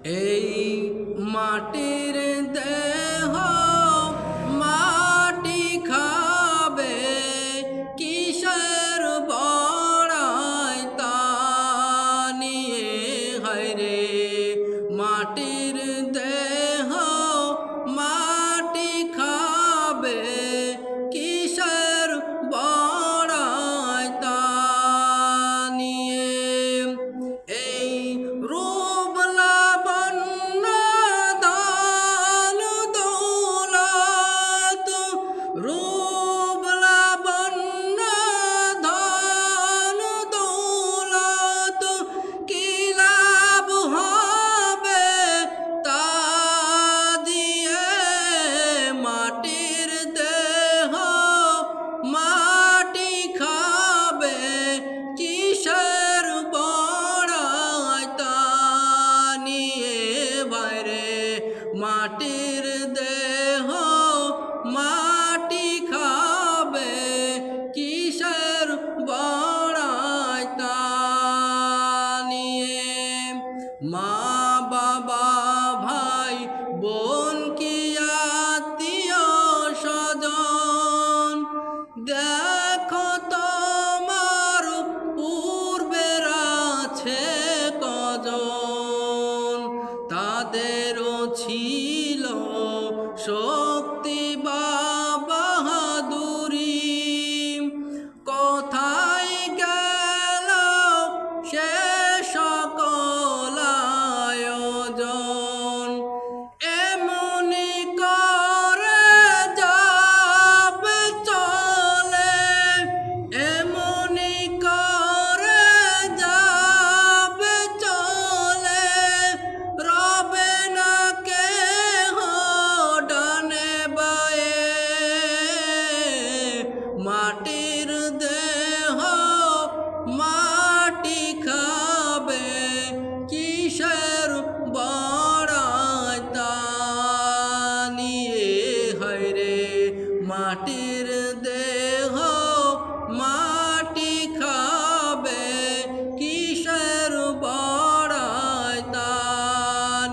এই মাটির দেহ মাটি খাবে, কিসের বড়াই তা নিয়ে হায়রে। মাটির দেহ মাটি খাবে, কিসের বড়াই তা নিয়ে। এই রূপ লাবণ্য ধন দৌলত, রূপ লাবণ্য ধন দৌলত, কি লাভ হবে তা দিয়ে। মাটির দেহ মাটি খাবে, কিসের বড়াই তা নিয়ে বাইরে। মাটির দেহ মাটি খাবে, কিসের বড়াই তা নিয়ে। মা বাবা ভাই বোন কি আত্মীয় স্বজন, দেখো তোমার পূর্বের আছে কজন। তাদেরও ছিল শক্তি বা বাহাদুরি, কোথায় গেল সে সকল আয়োজন। এমনি করে যাবে চলে, এমনি করে যাবে চলে, রবে না কেহ ডানে বায়ে। মাটির দেহ মাটি খাবে, কিসের বড়াই তা নিয়ে হায়রে। মাটির দেহ মাটি খাবে, কিসের বড়াই তা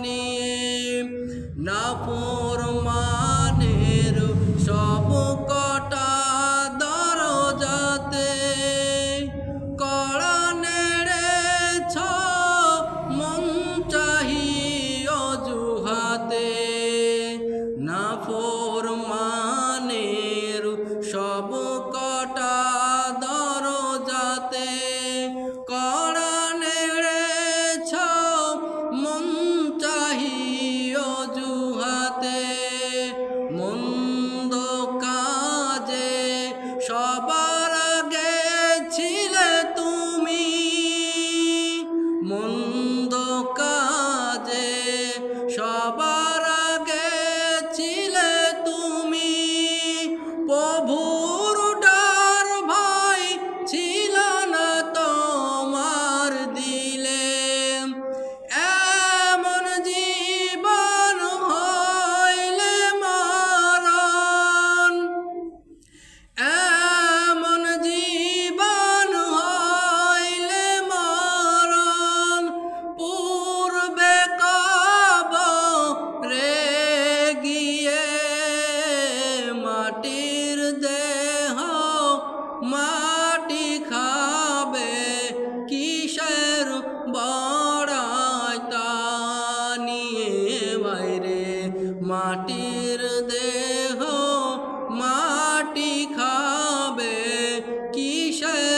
নিয়ে। নাফরমানের সব কটা দরজাতে কড়া নেড়েছ মন চাহি অজুহাতে। নাফরমানের সব কটা দরজাতে কড়া নেড়েছ মন চাহি অজুহাতে। মন্দ কাজে সবার আগে ছিলে তুমি, মন্দ কাজে সবার আগে ছিলে তুমি। প্রভুর ডর ভয় ছিল না তোমার দিলে, এমন জীবন হইলে মরণ। এমন জীবন হইলে মরণ, পূর্বে কবরে গিয়ে। মাটির দেহ মাটি খাবে, কিসের বড়াই তা নিয়ে বাইরে। মাটির দেহ মাটি খাবে, কিসের